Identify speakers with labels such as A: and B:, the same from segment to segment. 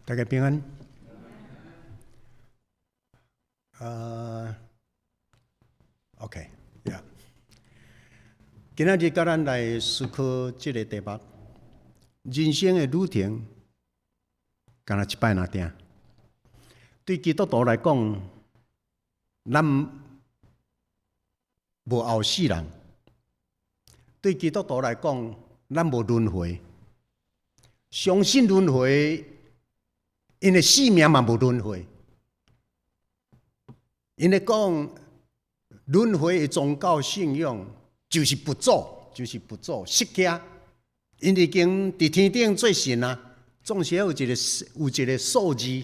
A: 大家平安。OK， 今仔日甲咱来思考这个题目：人生的旅程，敢若一摆若定。对基督徒来讲，咱无后世人；对基督徒来讲，咱无轮回。相信轮回，因为生命嘛无轮回。因为讲轮回的宗教信仰就是不走，失去。因已经伫天顶做神啊，总是有一个数字，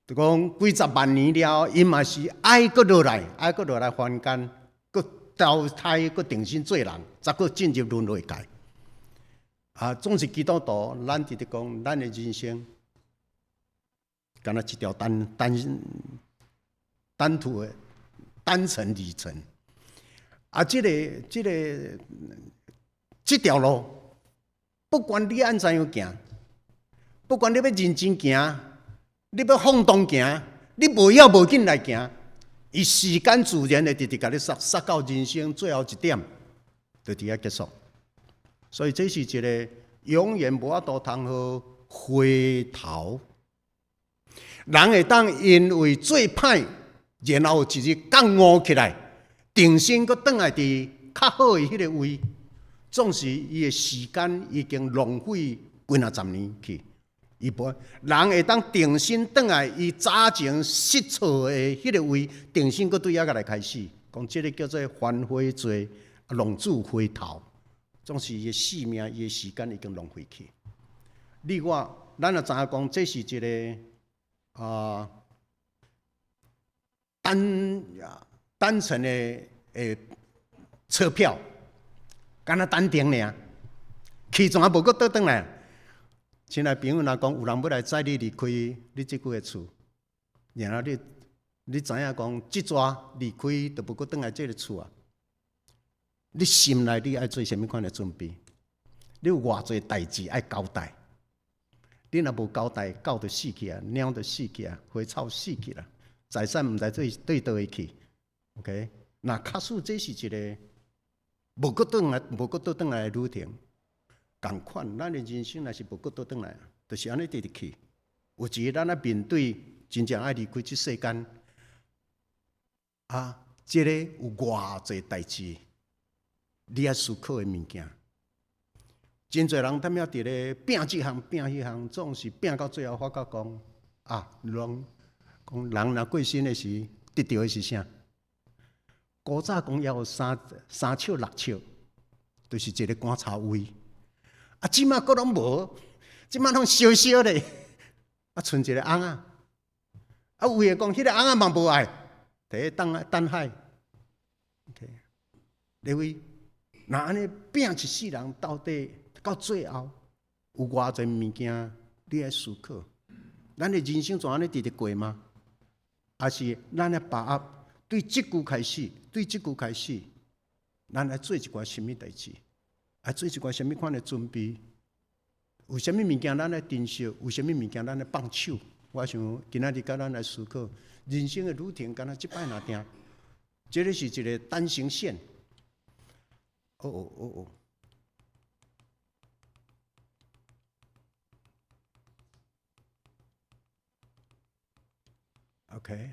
A: 就讲几十万年了，因嘛是爱搁落来凡间，搁投胎，搁定身做人，再搁进入轮回界。总是基督徒，咱直直讲，咱的人生，敢若一条单途的单程旅程。这条路，不管你按怎样行，不管你要认真行，你要放荡行，你无要无紧来行，伊时间自然会直直甲你杀到人生最后一点，就伫遐结束。所以这是一个永远无法度通好回头。人会当因为做歹，然后一日觉悟起来，定心搁转来伫较好的迄个位，总是伊的时间已经浪费几若十年去。伊无人会当定心转来，伊早前失错的迄个位，定心搁对遐个来开始，讲这个叫做反悔罪，浪子回头。总是伊的生命、伊的时间已经浪费去。另外，咱也知影讲，这是一个单程的车票，敢若单程尔，去全无搁倒转来。亲爱朋友，若讲有人要来载你离开你即句的厝，然后你知影讲，即抓离开就无搁转来即个厝啊。你心内你爱做啥物款的准备？你有偌侪代志爱交代？你若无交代，狗就死去啊，猫就死去啊，花草死去啦，财产毋知对倒位去。OK， 那假使这是一个无搁倒转来的旅程，共款，咱的人生若是无搁倒转来，就是安尼直直去。有一日咱面对真正爱离开这世间，这个有偌侪代志。你爱思考的物件，真侪人踮遐伫咧拼这项拼迄项，总是拼到最后发觉讲讲人若过身的时，得到的是啥？古早讲要有三尺六尺，就是一个棺材位。即马佫拢无，即马拢烧烧咧，剩一个翁仔。有诶讲，迄个翁仔嘛无爱，第一等海。OK， 你位。那安尼拼一世人，到底到最后有偌侪物件你爱思考？咱的人生怎安尼直直过吗？还是咱来把握对即句开始，咱来做一寡什么代志？爱做一寡什么款的准备？有啥物物件咱来珍惜？有啥物物件咱来放手？我想今仔日甲咱来思考人生的旅程，敢若即摆若定，这个是一个单行线。OK，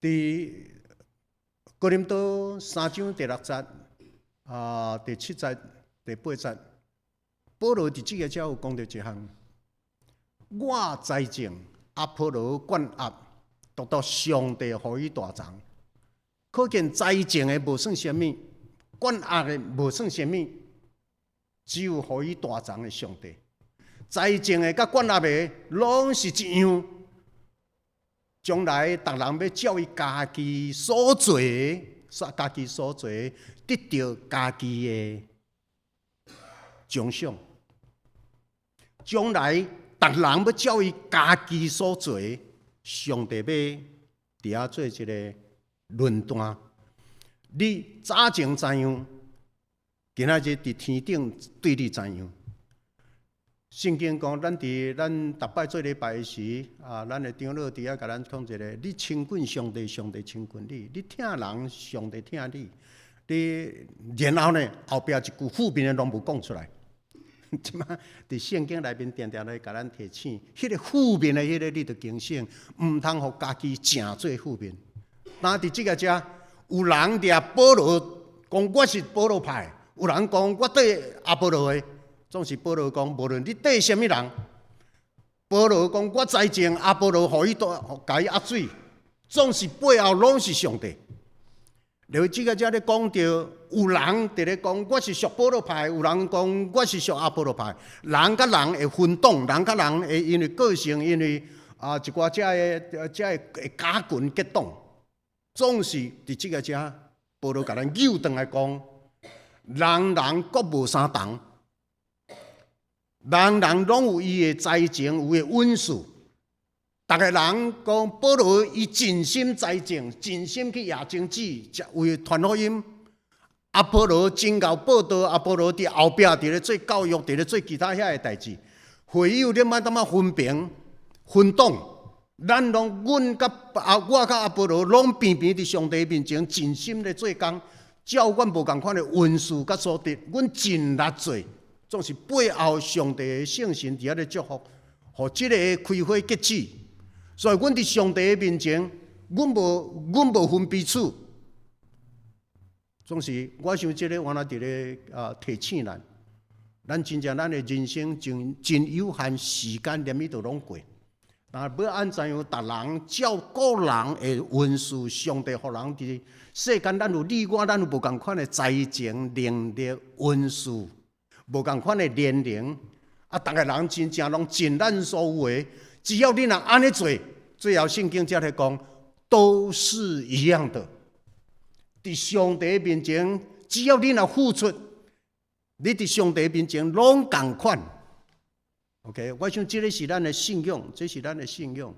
A: 伫哥林多3章第6節第7節、第8節，保羅伫這個才有講到一項：我栽種，阿波羅灌壓。獨到上帝予伊大長，可見栽種的無算啥物，灌壓的無算啥物，只有予伊大長的上帝。栽種的甲灌壓的，攏是一樣。將來逐人要照伊家己所做，得到家己的獎賞。將來逐人要照伊家己所做。上帝要伫遐做一个論斷，你早前怎樣，今仔日伫天顶对你怎样？圣经讲，咱逐摆做礼拜时，咱的长老伫遐甲咱讲一个：你亲近上帝，上帝亲近你；你听人，上帝听你。然后呢，后壁一句负面的拢无讲出来。即摆伫圣经内面定定来甲咱提醒，迄个负面的迄个你着警醒，毋通互家己正做负面。那伫即个遮，有人掠保罗讲我是保罗派，有人讲我对阿波罗的。总是保罗讲，无论你对什么人，保罗讲我栽种，阿波罗互伊甲伊压水，总是背后拢是上帝。然后即个遮咧讲到，有人伫咧讲我是属保罗派，有人讲我是属阿波罗派，人甲人会分党，人甲人会因为个性，因为一寡遮会加群结党，总是伫即个遮，保罗甲咱扭转来讲，人各无相同。人拢有伊的才情，有的本事。逐个人讲保罗，伊尽心栽种，尽心去亚经子，为传福音。阿波罗真够报道，阿波罗伫后壁伫咧做教育，伫咧做其他遐个代志。会友你莫当啊分平分党，阮甲我甲阿波罗拢平平伫上帝面前尽心咧做工，照阮无共款的恩赐甲所得，阮尽力做。总是背后上帝的圣神伫遐咧祝福，互即个开花结籽。所以，阮伫上帝的面前，阮无分彼此。总是我想即个原来伫咧提醒咱真正咱的人生真有限，时间连伊都拢过。但要安怎样，逐人照个人的恩赐，上帝互人伫世间，咱有你我，咱有无共款的才情、能力、恩赐。无共款的年龄，逐个人真正拢尽咱所有的，只要你若安尼做，最后圣经才来讲，都是一样的。伫上帝面前，只要你若付出，你伫上帝面前拢共款。OK， 我想这个是咱的信仰，这是咱的信仰。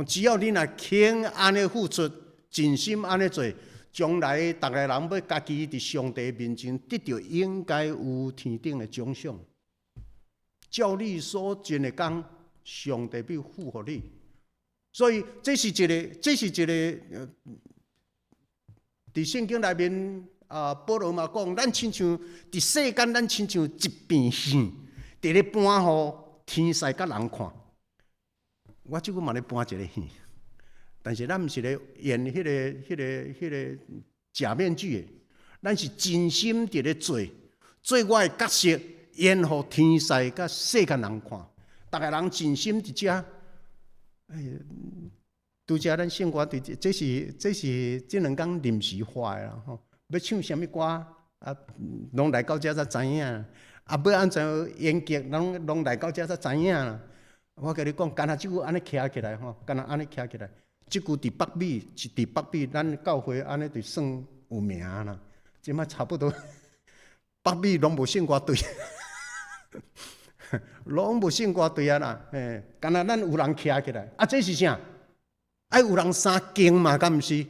A: 只要你若肯安尼付出，尽心安尼做。将来，逐个人要家己伫上帝面前得到应该有天顶的奖赏。照你所尽的工，上帝必付予你。所以，这是一个，伫圣经内面保罗嘛讲，咱亲像伫世间，咱亲像一片线，伫咧搬互天使甲人看。我即久嘛咧搬一个线。但是咱毋是咧演迄个假面具的，咱是真心伫咧做我的角色，演互天使甲世间人看。逐个人真心伫遮，拄则咱圣歌对，这是即两工临时画的啦吼。要唱什么歌拢来到遮才知影。要安怎演剧，拢来到遮才知影。我甲你讲，干那即句安尼徛起来吼，干那安尼徛起来。即句伫北美，是伫北美，咱教会安尼就算有名啦。即摆差不多，北美拢无圣歌队，拢无圣歌队啊啦。干那咱有人徛起来，这是啥？爱有人相敬嘛，敢毋是？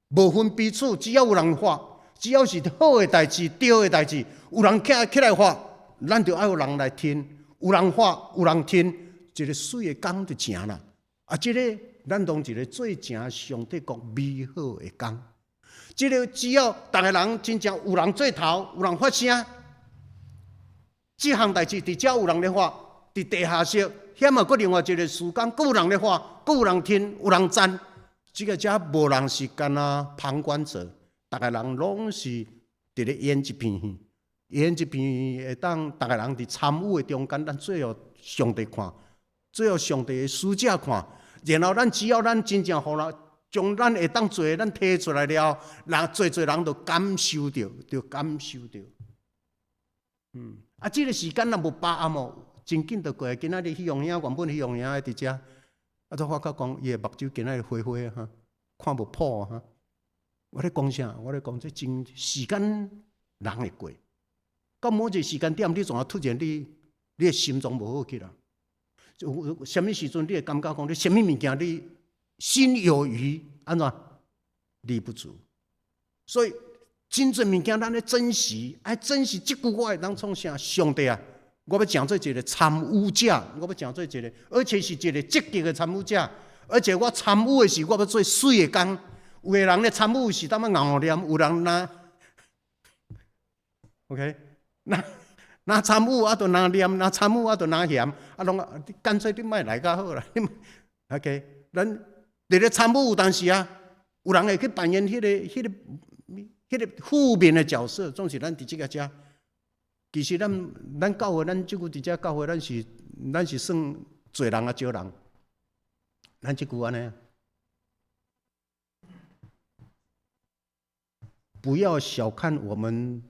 A: 无分彼此，只要有人发，只要是好的代志、对的代志，有人起来发，咱就爱有人来听。有人发，有人听，一个水的工就成啦。即个。咱当一个最正上帝国美好的工，即个只要逐个人真正有人做头，有人发声，即项代志伫遮有人咧发，伫地下室遐嘛，搁另外一个时间，搁有人咧发，搁有人听，有人赞。即个遮无人是干旁观者，逐个人拢是伫咧演一片戏，演一片戏会当逐个人伫参与的中间，咱最后上帝看，最后上帝的使者看。然后只要咱真正互人将咱会当做咱摕出来了，做人就感受到，这个时间若无把握哦，真紧就过。今仔日去用原本去用伫遮，都发觉讲伊的目睭今仔日花花哈，看无破哈。我咧讲啥？我咧讲这真时间人会过，到某一个时间点，你总突然你的心脏无好起来。什么时阵你会感觉讲你什么物件你心有余，安怎立不住？所以真侪物件咱咧珍惜，爱珍惜。即句我会当创啥？上帝啊！我要讲做一个参与者，我要讲做一个，而且是一个积极的参与者。而且我参与的是，我要做水的工。有的人咧参与是当要硬念，有人若 OK， 那参与啊，就拿念；那参与啊，就拿嫌。啊，拢干脆你莫来较好啦。OK， 咱伫咧参与有当时啊，有人会去扮演迄个负面的角色，总是咱伫即个遮。其实咱教会，咱即句伫遮教会，咱是算侪人啊，少人。咱即句安尼，不要小看我们，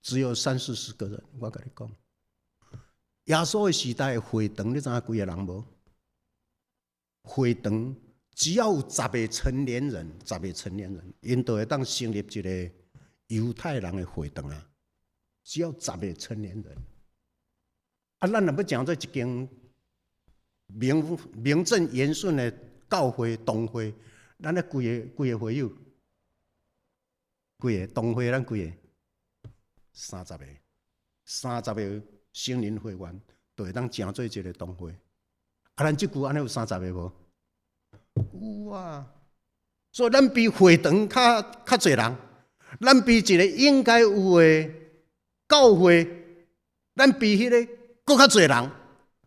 A: 只有30-40个人。我跟你讲，耶稣的时代会堂，你知影几个人无？会堂只要有10个成年人，10个成年人，因就会当成立一个犹太人的会堂啊。只要10个成年人，啊，咱若要讲做一间名正言顺的教会堂会，咱咧几个会友，几个堂会，咱几个30个，30个成年会员，就会当成做一个堂会。啊，咱即句安尼有30个无？有啊，所以咱比会堂较侪人，咱比一个应该有的教会，咱比迄个搁较侪人，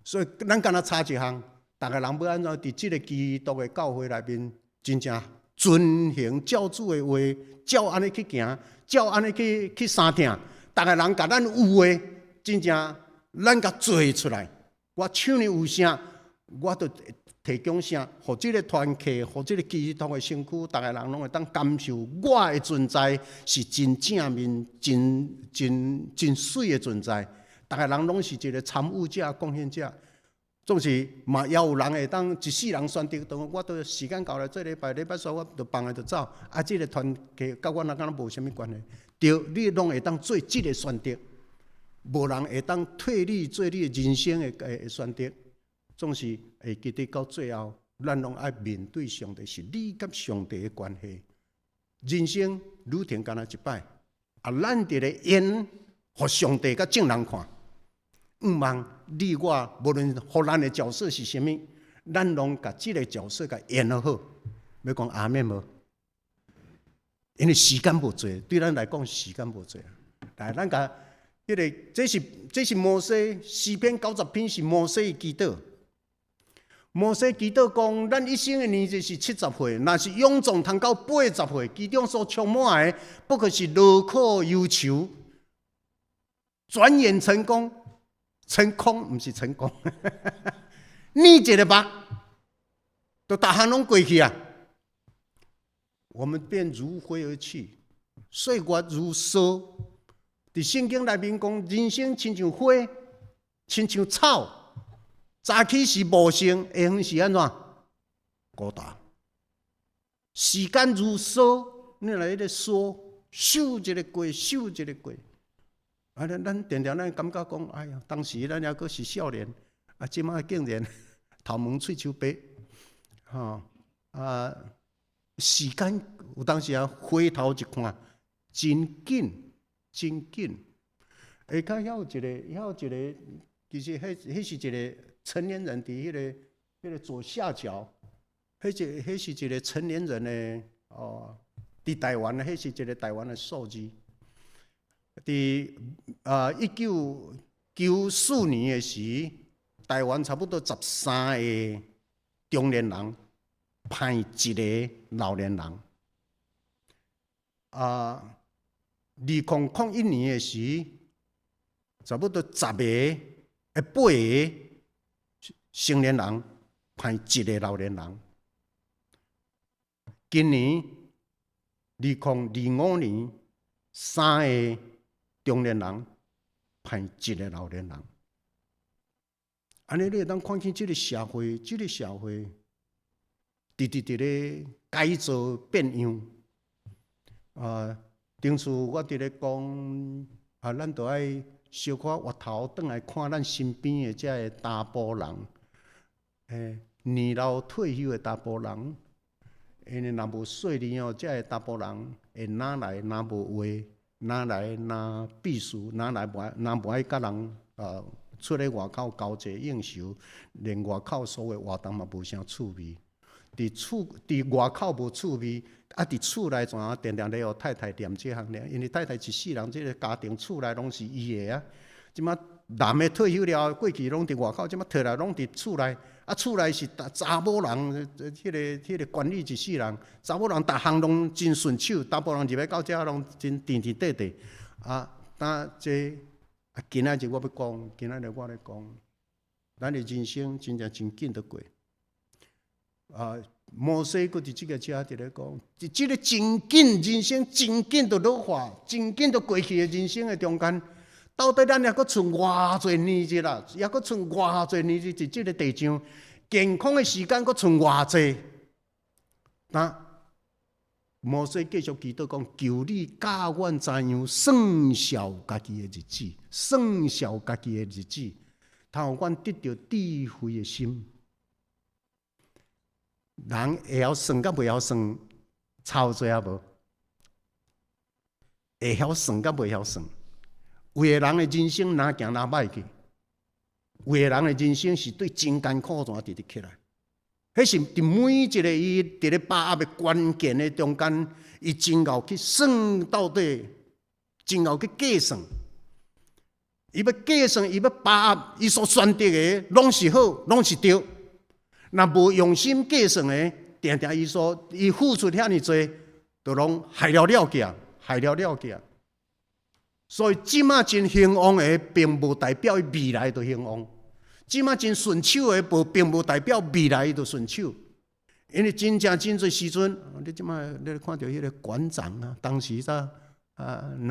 A: 所以咱敢若差一项，逐个人要安怎伫即个基督的教会内面，真正遵行教主的话，照安尼去行，照安尼去相听，逐个人甲咱有的，真正咱甲做出来。我唱呢有声，我就提供啥，互即个团契，互即个基督的身躯，逐个人拢会当感受我的存在是真正面、真水的存在。逐个人拢是一个参与者、贡献者。总是嘛，也有人会当一世人选择，我到时间到了，这礼拜煞我就放下就走。啊，即个团契甲我若敢若无啥物关系。对，你拢会当做即个选择，无人会当替你做你人生的选择。总是会记得到最后，咱拢爱面对上帝，是你甲上帝的关系。人生愈停干那一摆，啊，咱伫咧演，互上帝甲众人看。毋茫你我，无论互咱的角色是啥物，咱拢甲即个角色甲演好。要讲阿免无？因为时间无多，对咱来讲时间无多。来，咱甲迄个，这是摩西诗篇90篇是摩西的祈祷。摩西祈祷讲，咱一生的年日是70岁，若是勇壮通到80岁，其中所充满的，不过是劳苦忧愁，转眼成功，成功毋是成功，你一个目，都大项拢过去啊。我们便如飞而去，岁月如梭。伫圣经内面讲，人生亲像花，亲像草。早起是茂盛，下昏是安怎？孤单。时间如梭，你来迄个梭，咻一个过，咻一个过。啊，咱常常感觉讲，哎呀，当时咱还阁是少年，啊，即摆竟然头毛喙鬚白，吼啊，时间有当时啊，回头一看，真紧，真紧。下骹还有一个，其实迄是一个。成年人伫迄个左下角，迄是一个成年人的伫台湾，迄是一个台湾的数字。伫1994年的时，台湾差不多13个中年人派一个老年人。2001年的时，差不多10个8个。成年人派一个老年人。今年2025年3个中年人派一个老年人。安尼你会当看见这个社会，直咧改造变样。顶次我伫咧讲，咱着爱小可回头转来看咱身边的这个查甫人。年老退休的查甫人，因为若无细年这个查甫人会哪来哪无话，哪来哪避暑，哪来无爱甲人出咧外口交际应酬，连外口所有活动嘛无啥趣味。伫外口无趣味，伫厝内怎啊？定定咧互太太念这项咧，因为太太一世人，这个家庭厝内拢是伊的啊。即马男的退休了，过去拢伫外口，即马退来拢伫厝内。厝内是查某人，迄个管理一世人，查某人逐项拢真顺手，查甫人入来到遮拢真甜甜地地。今仔日我要讲，今仔日我咧讲，咱的人生真正真紧就过。摩西佫伫即个遮伫咧讲，即个真紧人生真紧就落化，真紧就过去的人生的中间，到底咱还佫剩偌侪年日啦？还佫剩偌侪年日伫即个地上，健康的时间佫剩偌侪？摩西继续祈祷讲：求你教阮怎样算数家己的日子，算数家己的日子，通互阮得到智慧的心。人会晓算，甲袂晓算，差多啊无？会晓算，甲袂晓算。有的人的人生哪行哪歹去，有的人的人生是对真艰苦怎直直起来。迄是伫每一个伊伫咧把握的关键的中间，伊真够去算到底，真够去计算。伊要计算，伊要把握，伊所选择的拢是好，拢是对。若无用心计算的，定定伊付出遐尼多，就拢害了了去，害了了去。所以即马真兴旺的，并无代表伊未来就兴旺；即马真顺手的，并无代表未来就顺手。因为真正真侪时阵，你即马你看到迄个馆长啊，当时2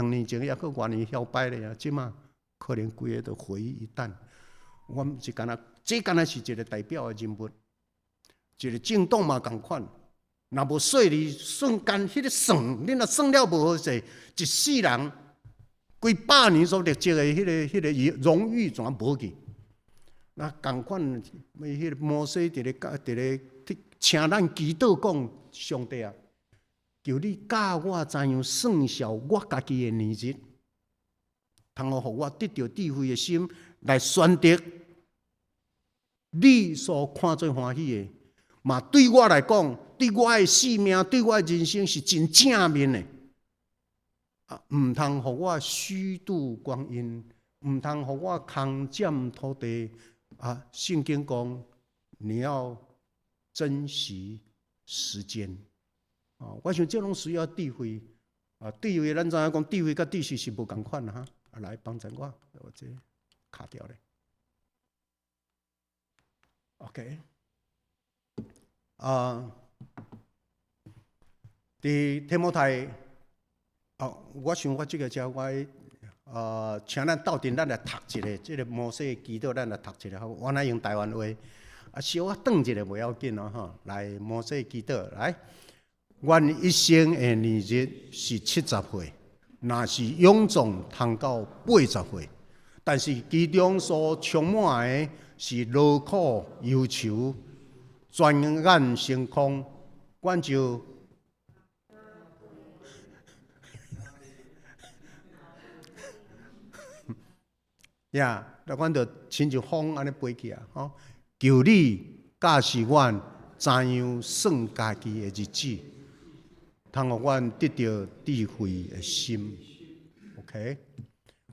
A: 年前还佫愿意晓摆咧啊，即马可能规个都毁于一旦。我们是干那，这干那是一个代表的人物。一个政党嘛共款，若无细哩瞬间，迄个算，你若算了无好势，一世人几百年所立积的迄个荣誉全无去。那共款，迄个摩西伫咧请咱祈祷讲，上帝啊，求你教我怎样算数我家己的年日，通互我得到智慧的心来选择你所看做欢喜的。嘛，对我来讲，对我的生命，对我的人生是真正面的。唔通互我虚度光阴，唔通互我空占土地。圣经讲，你要珍惜时间。我想这拢需要智慧。智慧咱知影讲，智慧甲知识是无共款哈。来帮助我这卡掉咧。OK。伫提摩太，我想我即个遮我请咱斗阵，咱来读一个，即个摩西祈祷，咱来读一个。我来用台湾话，小我转一个袂要紧哦吼。来，摩西祈祷，来，阮一生的年日是70岁，若是勇壮通到80岁，但是其中所充满的是劳苦忧愁。转眼成空，阮就阮就亲像风安尼飞去啊！求你教示阮怎样算家己的日子，通互阮得到智慧的心。OK，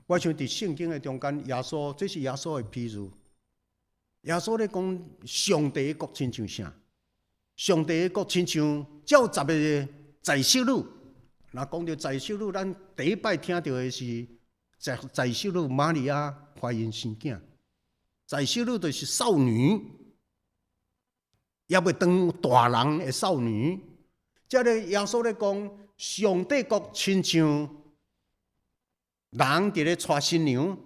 A: 我想伫圣经的中间，耶稣这是耶稣的譬如。耶稣咧讲，上帝的国亲像啥？上帝的国亲像照10个在世女。若讲到在世女，咱第一摆听到的是在世女玛利亚怀孕生囝。在世女就是少女，也未当大人的少女。这个耶稣咧讲，上帝国亲像人伫咧娶新娘，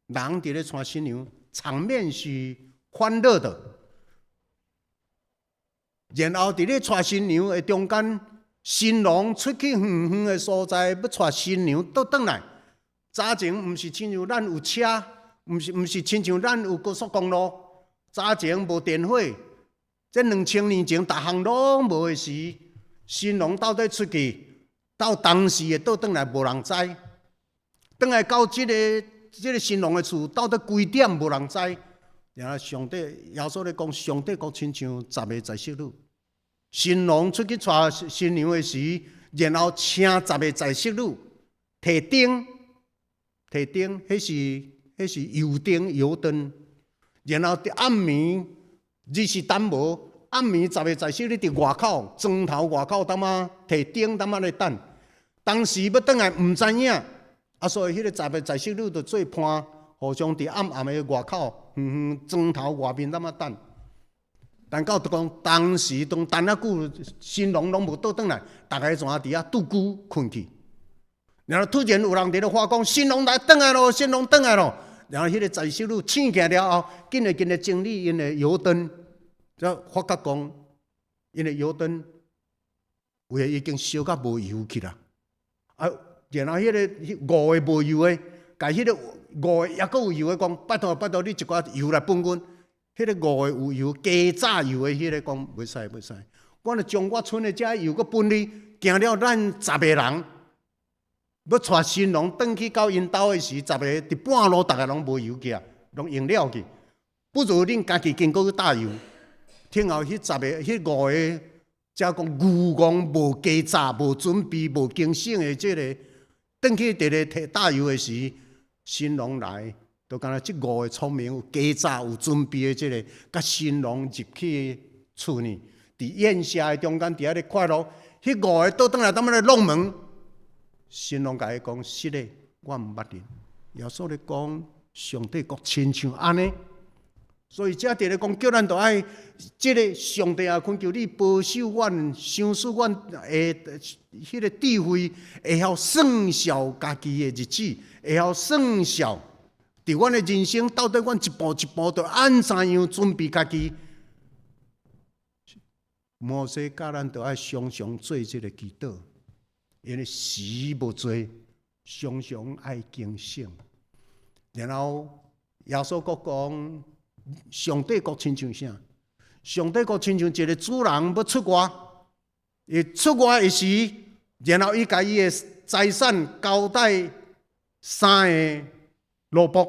A: 人伫咧娶新娘，场面是欢乐的，然后伫咧娶新娘的中间，新郎出去远远的所在要娶新娘，倒转来。早前毋是亲像咱有车，毋是亲像咱有高速公路。早前无电火，这2000年前，逐项拢无的时，新郎到底出去到当时会倒转来无人知，转来到这个新郎的厝，到底几点无人知。然后上帝耶稣咧讲，上帝国亲像10个在色女，新郎出去带新娘的时，然后请10个在色女提灯，迄是油灯，然后伫暗暝，日是等无，暗暝10个在色女伫外口庄头外口当啊提灯当啊咧等，当时要转来毋知影，所以迄个10个在色女就做伴，互相伫暗暗的外口，庄头外面当啊等。但到讲当时等啊久，新郎拢无倒转来，大家全伫遐拄久困去。然后突然有人伫咧发讲：新郎来转来咯，新郎转来咯。然后迄个在色女醒起了后，紧来整理因的油灯，才发觉讲，因的油灯有诶已经烧甲无油去啦。然后迄个5个无油的，甲迄个5个抑阁有油的讲：拜托，你一寡油来分阮。迄个5个有油加炸油的，迄个讲袂使，我著将我剩的遮油阁分你，行了咱10个人。要带新郎转去到因兜的时，10个伫半路，逐个拢无油去啊，拢用了去。不如恁家己经过去打油。听后迄5个，才讲牛戆无加炸、无准备、无警醒的即个，转去伫咧摕打油的时，新郎来，就敢若即5个聪明、有加炸、有准备的即个，甲新郎入去厝呢，伫宴社的中间，伫遐咧快乐。迄5个倒转来，当要来弄门。新郎甲伊讲：是嘞，我毋捌恁。耶稣咧讲，上帝国亲像安尼，所以遮伫咧讲，叫咱着爱即个上帝啊，恳求你保守阮，赏赐阮迄个智慧，会晓算数家己的日子，会晓算数。伫阮的人生，到底阮一步一步着按怎样准备家己？摩西教咱着爱常常做即个祈祷。因为时无多，常常爱警醒。然后耶稣国讲，上帝国亲像啥？上帝国亲像一个主人要出外，伊出外的时，然后伊甲伊的财产交代3个奴仆，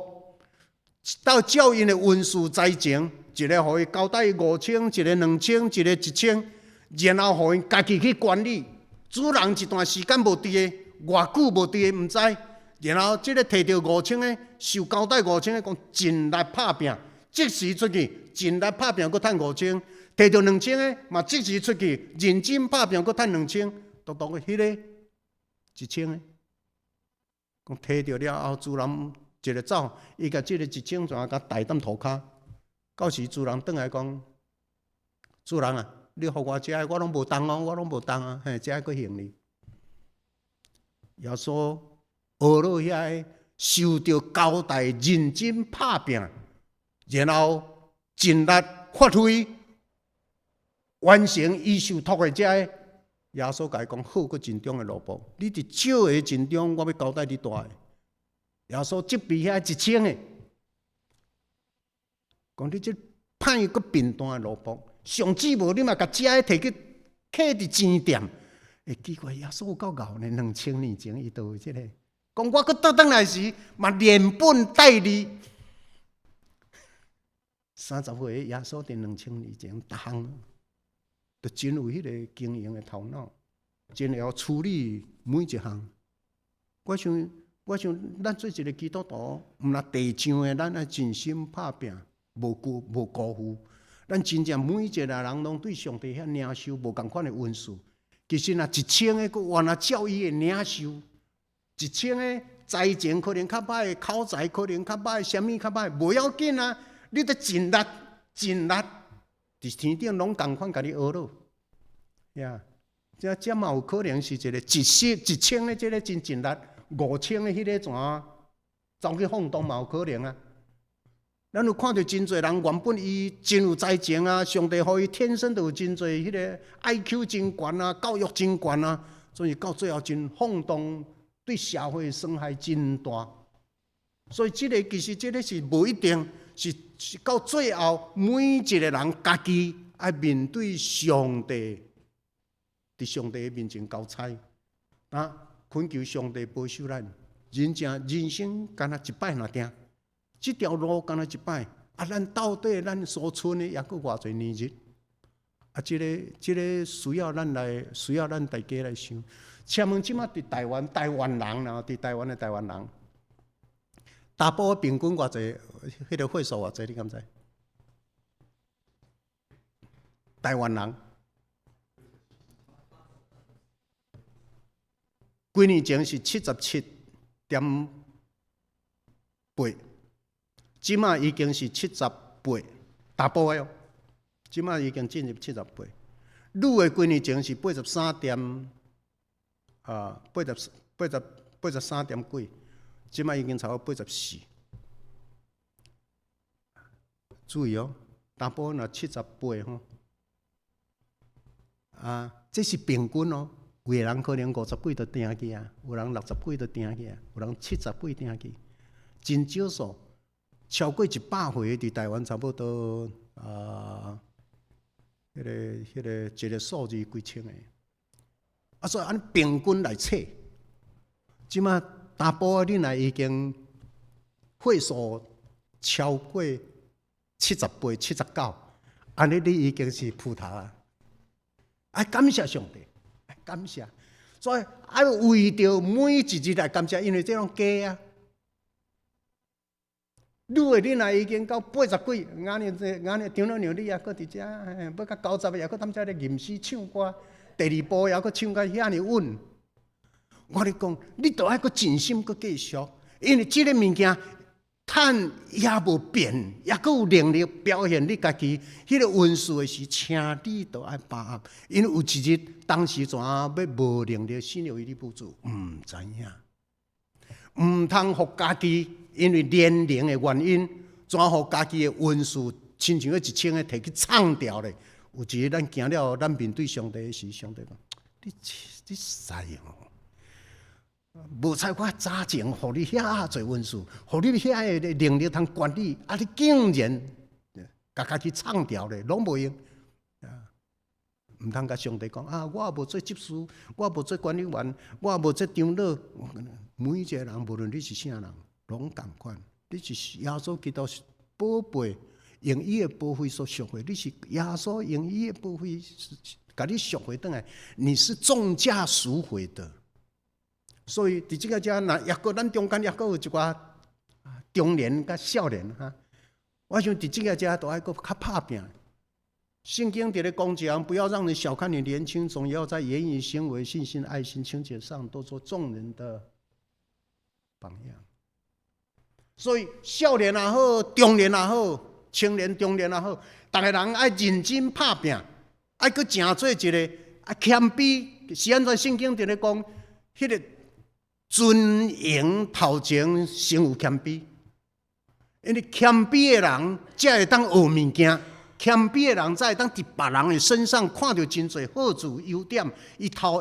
A: 到照因的文书财前，一个互伊交代5000，一个2000，一个1000，然后互因家己去管理。主人一段时间无伫个，偌久无伫个毋知。然后即个摕到5000的，受交代5000的，讲尽力拍拼，即时出去，尽力拍拼，佫趁5000；摕到2000的，嘛即时出去，认真拍拼，佫趁2000。独独个迄个1000的，讲摕到了后，主人一个走，伊甲即个1000全甲带踮涂骹。到时主人转来讲：主人啊！你互我食的，我拢无动哦，我拢无动啊，嘿，这还佫行哩。耶稣学落遐受到交代，认真拍拼，然后尽力发挥，完成伊受托的这个。耶稣甲伊讲：好，佫真中的奴仆，你伫少个真中，我要交代你大个。耶稣责备遐1000个，讲你这歹佫笨蛋的奴仆。上至无，你嘛甲遮个摕去摕伫钱店，会奇怪，耶稣有够敖呢？2000年前伊倒即个，讲我佫倒转来时，嘛连本带利。30岁耶稣伫2000年前，逐项都真有迄个经营的头脑，真会晓处理每一项。我想，咱做一个基督徒，毋若地上的，咱爱尽心拍拼，无辜负。咱真正每一个人拢对上帝遐领受无共款的恩赐。其实若1000个，佫原来照伊的领受；1000个财前可能较歹，口才可能较歹，啥物较歹，无要紧啊！你得尽力，伫天顶拢共款甲你学咯。呀，这嘛有可能是一个1000个，这个真尽力；5000个迄个全走去放荡嘛有可能啊。咱有看到真侪人原本伊真有才情啊，上帝互伊天生就有真侪迄个 IQ 真悬啊，教育真悬啊，所以到最后真放荡，对社会伤害真大。所以其实这个是无一定，是到最后每一个人家己爱面对上帝，伫上帝的面前交差。恳求上帝保守咱，人生敢若一摆若定，这条路敢若一摆，咱到底咱所剩的还佫偌侪年日？这个需要咱大家来想。请问即马伫台湾人啦，伫台湾的台湾人，大埔平均偌济？迄个会数偌济？你敢知？台湾人，几年前是77.8，即马已经是78，大埔的哦，即马已经进入78。女的几年前是83点几，即马已经超过84。注意哦，大埔若78吼。这是平均哦，有的人可能50几就定去啊，有人60几就定去啊，有人70几定去，真少数。超过100岁伫台湾差不多迄个一个数字几千个。所以按平均来测，即马大埔恁也已经岁数超过78、79，安尼你已经是葡萄啊！感谢上帝，感谢。所以为着每一日来感谢，因为这种假啊。女的恁也已经到80几，眼呢张老娘你也搁伫遮，要到90个也搁踮遮咧吟诗唱歌，第2部也搁唱甲遐尼稳。我咧讲，你都爱搁尽心搁继续，因为即个物件。趁也无变，也阁有能力表现你家己迄个运势的时，请你都爱把握，因为有一日当时怎要无能力信了伊的不足，唔知影，唔通互家己因为年龄的原因，怎互家己的运势亲像迄1,000个摕去唱掉咧？有一日咱行了，咱面对上帝的时，上帝讲：你使哦。无采我早前，互你遐侪运数，互你遐个能力通管理，你竟然甲家己唱掉咧，拢无用。毋通甲上帝讲我也无做执事，我也无做管理员，我也无做长老。每一个人，无论你是啥人，拢共款。你是耶稣基督宝贝，用伊的宝血所赎回。你是耶稣用伊的宝血甲你赎回转来，你是重价赎回的。所以伫即个遮，也阁咱中间也阁有一寡中年甲少年哈。我想伫即个遮都爱阁较拍拼。圣经伫咧讲讲，不要让人小看你年轻，总要在言语、行为、信心、爱心、清洁上，都做众人的榜样。所以少年也好，中年也好，青年、中年也好，逐个人爱认真拍拼，爱阁诚做一个谦卑。是安怎圣经伫咧讲，迄个。尊荣头前先有谦卑，因为谦卑的人才会当学物件，谦卑的人才会当伫别人的身上看到真侪好处优点。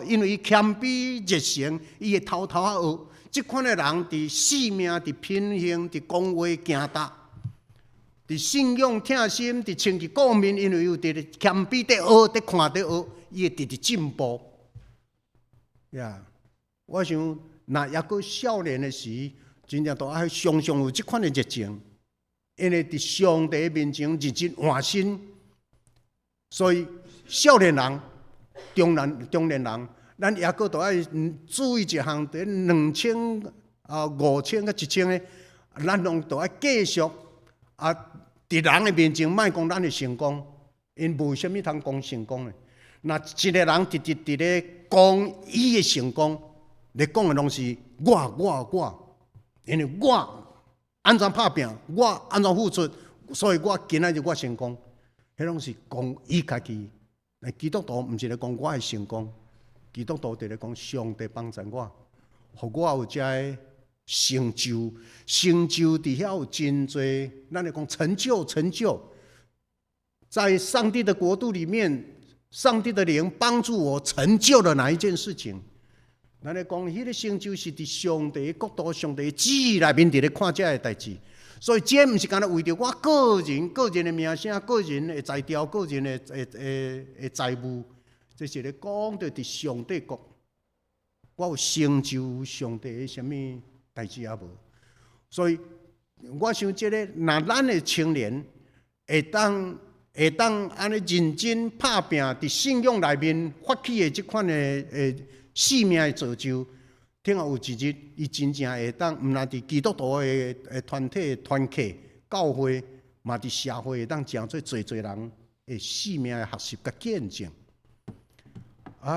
A: 因为伊谦卑热诚，伊会偷偷学。即款的人伫性命、伫品行、伫讲话行达、伫信仰疼心、伫清洁顾面，因为有伫咧谦卑伫学、伫看、伫学，伊会直直进步。我想。那抑个少年的时，真正都爱常常有即款的热情，因为伫上帝面前认真换心。所以少年人、中年人，咱抑个都爱注意一项，伫2000、5000甲1000个，咱拢都爱继续伫人的面前，莫讲咱的成功，因无啥物通讲成功的。那一个人直直伫咧讲伊的成功。你讲的拢是我，因为我安怎拍拼，我安怎付出，所以我今仔日我成功。迄拢是讲伊家己。基督徒毋是咧讲我的成功，基督徒伫咧讲上帝帮助我，互我有遮个成就。成就底下有真侪，咱咧讲成就，在上帝的国度里面，上帝的灵帮助我成就了哪一件事情？咱咧讲，迄个成就是伫上帝的国度、上帝的旨意内面伫咧看遮个代志，所以这毋是干那为着我个人的名声、个人的才调、个人的财务，这是咧讲着伫上帝国我有成就上帝的什么代志也无。所以我想，这个若咱的青年会当安尼认真拍拼，伫信仰内面发起的即款的生命的造就，听有一日，伊真正会当，毋但伫基督徒的团体、团契、教会，嘛伫社会会当诚做侪人的生命的学习甲见证。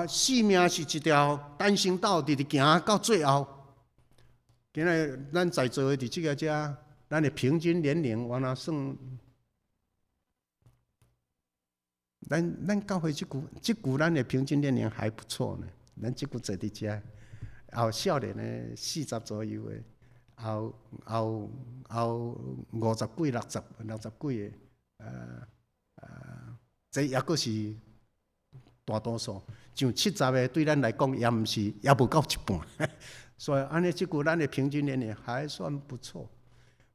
A: 生命是一条单行道，直行到最后。今日咱在座的伫即个遮，咱的平均年龄，我若算，咱教会即句咱的平均年龄还不错呢。咱即句坐伫遮，后少年的40左右的，后50几、60几的，这也阁是大多数。像70的对咱来讲，也毋是，也无到一半。所以安尼，即句咱的平均年龄还算不错。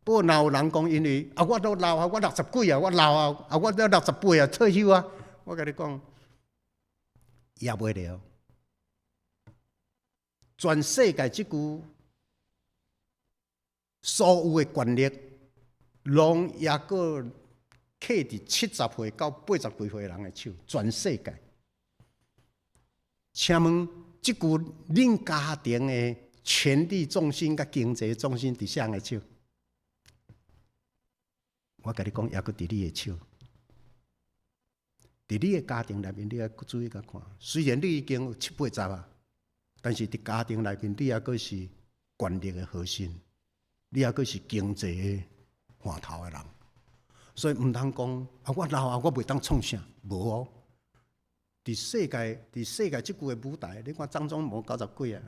A: 不过，若有人讲，因为我都老啊，我60几啊，我老啊，我都68啊，退休啊，我甲你讲，也袂了。全世界即句所有的权力，拢也阁摕伫70岁到80几岁的人的手，全世界。请问，即句恁家庭的权力重心甲经济重心伫啥人的手？我甲你讲，也阁伫你的手。伫你的家庭内面，你要注意甲看。虽然你已经有70、80啊，但是伫家庭内面，你也阁是权力的核心，你也阁是经济的换头的人。所以毋通讲我老啊，我袂当创啥，无哦。伫世界即句的舞台，你看张忠谋90几啊，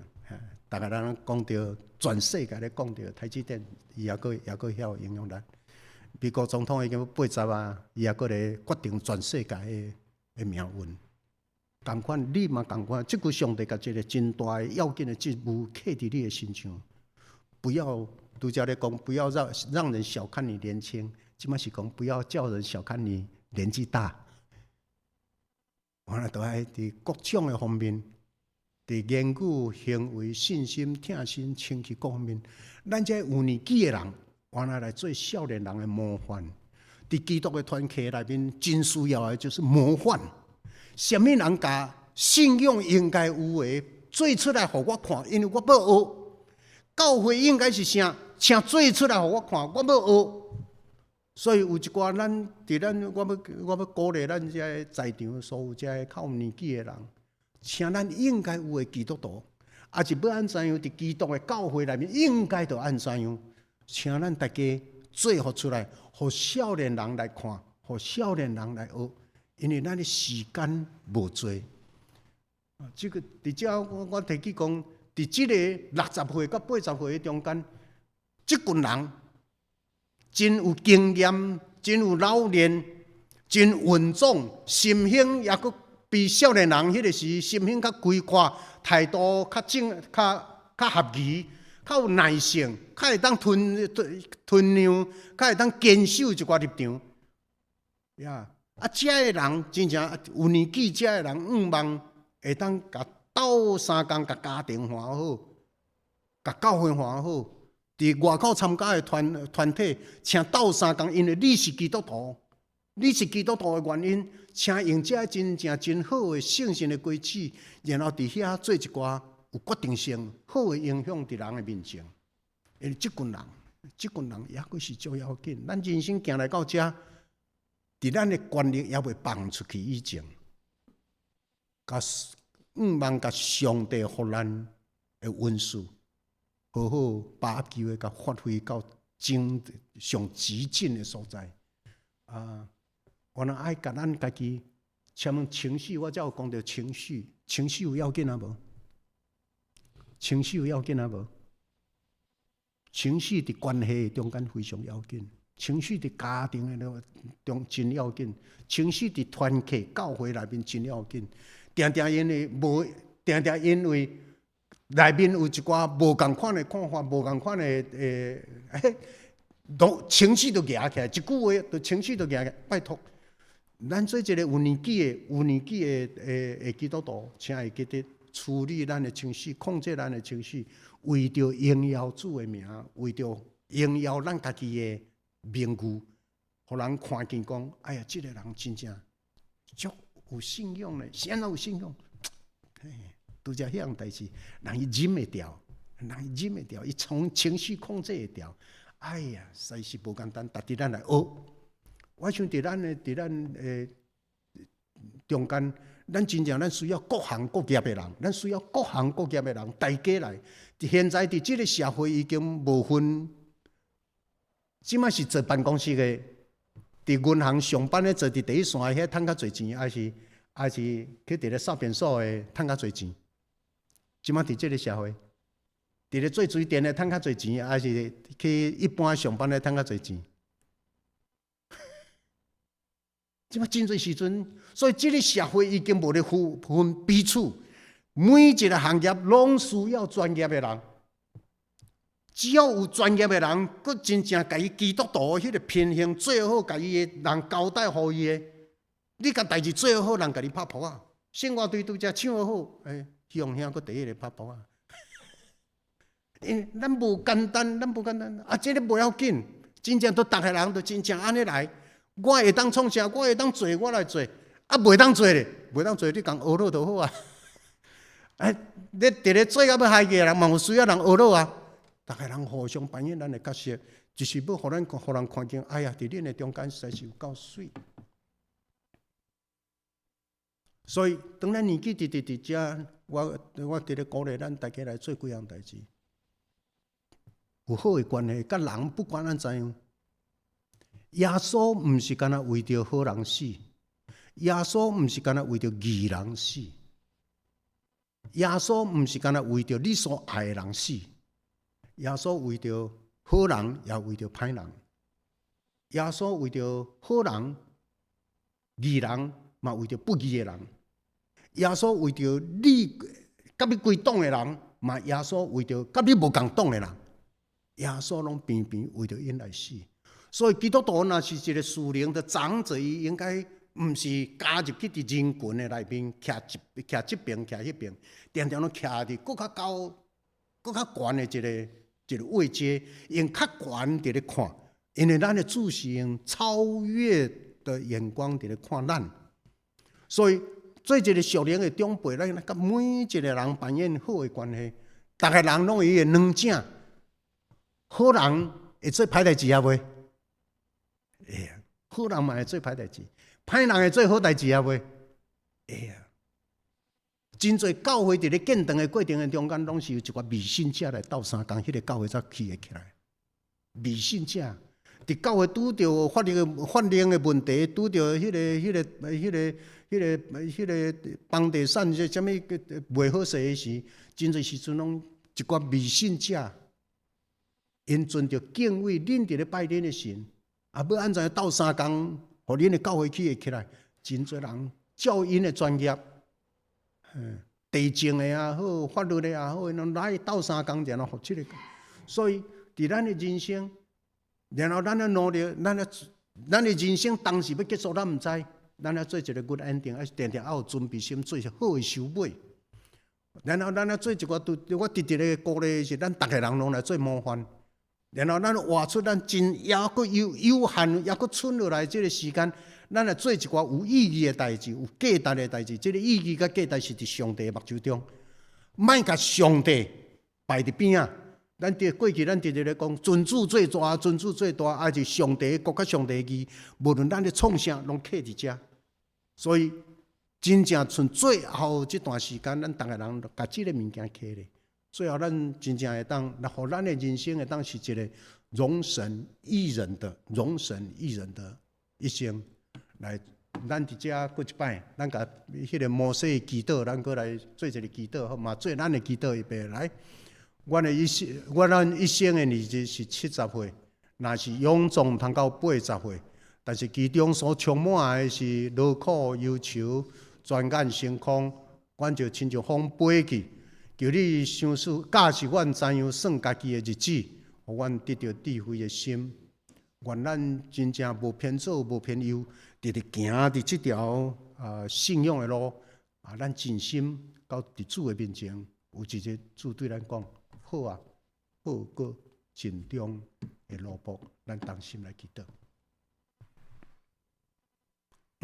A: 大家人讲到全世界咧讲到台积电，伊也阁晓影响咱。美国总统已经80啊，伊也阁咧决定全世界的命运。同款，你嘛同款，即句上帝甲一个真大的要紧的职务摕伫你的身上，不要拄则咧讲，不要让人小看你年轻，即摆是讲不要叫人小看你年纪大。我们都爱伫各种的方面，伫言语、行为、信心、听心、清气各方面，咱这有年纪的人，我们来做少年人的模范。伫基督的团契内面，真需要的就是模范。什么人甲信仰应该有的做出来互我看，因为我要学。教会应该是啥？请做出来互我看，我要学。所以有一寡我要鼓励咱这在场所有这较有年纪的人，请咱应该有的基督徒，也是要安怎样伫基督的教会内面应该就安怎样，请咱大家做互出来，互少年人来看，互少年人来学，因为咱的时间无多。这个伫遮我提起讲，伫这个60岁到80岁的中间，这群人。真有经验，真有老练，真稳重，心性也阁比少年人迄个时心性较规划，态度较合宜，较有耐性，较会当吞让，较会当坚守一寡立场。遮个人真正有年纪，遮个人望会当甲斗相共，甲家庭换好，甲教会换好。伫外口参加的团体，请斗相共，因为你是基督徒，你是基督徒的原因，请用这真正真好的圣神的规矩，然后伫遐做一寡有决定性、好的影响伫人的面前。因为即群人也阁是最要紧。咱人生行来到遮，伫咱的权力也未放出去以前，望甲上帝互咱的恩赐。好好把握机会，甲发挥到上极致的所在。我若爱甲咱家己，请问情绪，我才有讲到情绪，情绪有要紧啊无？情绪有要紧啊无？情绪伫关系中间非常要紧，情绪伫家庭的中真要紧，情绪伫团契教会内面真要紧。常常因为内面有一寡无共款的看法，无共款的情绪都压起来，一句话就情绪都压起来。拜托，咱做一个有年纪的基督徒，请会记得处理咱的情绪，控制咱的情绪，为着荣耀主的名，为着荣耀咱家己的名誉，互人看见讲，哎呀，这个人真正足有信仰嘞，谁人有信仰？拄则迄样代志，人伊忍会掉，人伊忍会掉，伊从情绪控制会掉。哎呀，实是无简单，值得咱来学。我想伫咱中间，咱真正咱需要各行各业的人，咱需要各行各业的人，大家来。现在伫即个社会已经无分，即摆是坐办公室的，伫银行上班的，坐伫第一线的，遐趁较侪钱，还是去伫咧扫便所的，趁较侪钱。即摆伫即个社会，伫咧做水电的，趁较侪钱，还是去一般上班的，趁较侪钱。即摆真侪时阵，所以即个社会已经无咧分彼此，每一个行业拢需要专业的人。只要有专业的人，佮真正甲伊基督徒迄个品行最好，甲伊的人交代互伊的，你甲代志最好，人甲你拍扑啊！生活对拄则唱好，希望兄佮第一个拍扑啊！因为咱无简单，啊，这个无要紧，真正都逐个人都真正安尼来。我会当创啥？我会当做，我来做。啊，袂当做咧，袂当做，你共学落就好啊。你伫咧做啊要害个人，嘛有需要人学落啊。逐个人互相扮演咱的角色，就是要互人看见，哎呀，伫恁的中间实在是有够水。所以，当咱年纪伫遮，我伫咧鼓励咱大家来做几样代志，有好的关系，甲人不管安怎样。耶稣毋是干那为着好人死，耶稣毋是干那为着义人死，耶稣毋是干那为着你所爱的人死，耶稣为着好人，也为着歹人。耶稣为着好人、义人，嘛为着不义的人。耶稣为着你甲你归党的人，嘛耶稣为着甲你无共党的人，耶稣拢偏偏为着因来死。所以基督徒若是一个属灵的长者，伊应该毋是加入去伫人群的内面，徛即边，徛迄边，常常拢徛伫更较高、更较悬的一个位阶，用较悬伫咧看，因为咱的主是用超越的眼光伫咧看咱，所以做一个属灵的长辈，咱甲每一个人扮演好的关系，逐个人拢有伊的软正，好人会做歹代志啊袂？会啊，好人嘛会做歹代志，歹人会做好代志啊袂？会啊。真侪教会伫咧建堂的过程的中间，拢是有一寡迷信者来斗相共，迄个教会才起会起来。迷信者伫教会拄着法令的问题，拄着迄个房地产这什么袂好势的时，真侪时阵拢一寡迷信者，因存着敬畏，恁伫咧拜恁的神。啊，要安怎斗相共，互恁的教会起会起来？真侪人照因的专业，地政的也好，法律的也好，拢来斗相共，然后互即个。所以，伫咱的人生，然后咱的努力，咱的人生当时要结束，咱毋知，咱要做一个 good ending， 要定定要有准备心，做好的收尾。然后，咱要做一个，我直直的鼓励是，咱逐个人拢来做模范。然后，咱活出咱真也佫有限，也佫剩落来即个时间，咱来做一寡有意义的代志，有价值的代志。即个意义甲价值是伫上帝的目睭中，莫甲上帝摆伫边啊！咱过去咱直直咧讲，尊主最大，尊主最大，还是上帝国甲上帝的义，无论咱咧创啥，拢刻伫遮。所以，真正剩最后这段时间，咱逐个人甲即个物件刻咧。最后，咱真正会当，互咱的人生会当是一个荣神益人的一生。来，咱伫遮过一摆，咱甲迄个摩西的祈祷，咱过来做一个祈祷，好嘛？做咱的祈祷预备来。咱一生的年纪是70岁，若是勇壮通到80岁，但是其中所充满的是劳苦忧愁、专眼成空，阮就亲像风飞去。求你想驾驶阮怎样算家己的日子，互阮得到智慧的心。愿咱真正无偏左无偏右，直直行伫即条信仰的路，咱尽心到伫主的面前，有一日主对咱讲：好啊，好个尽忠的奴仆，咱同心来祈祷。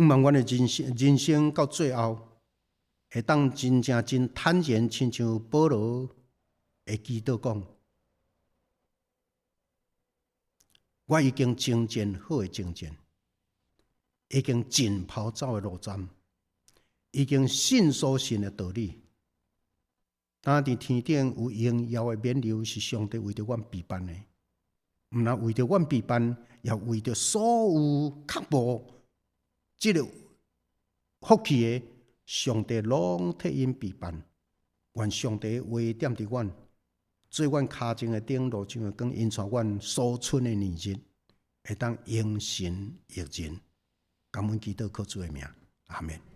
A: 望阮的人生到最后，会当真正真坦然，亲像保罗会祈祷讲：我已经征战好的征战，已经尽跑走的路站，已经信所信的道理。当伫天顶有荣耀的冕旒，是上帝为着阮备办的，毋但为着阮备办，也为着所有确无即个福气的，上帝拢替因备办。愿上帝话点伫阮，做阮骹前的顶路，像光引带阮所剩的年日，会当永神益人。感恩祈祷靠主的名，阿门。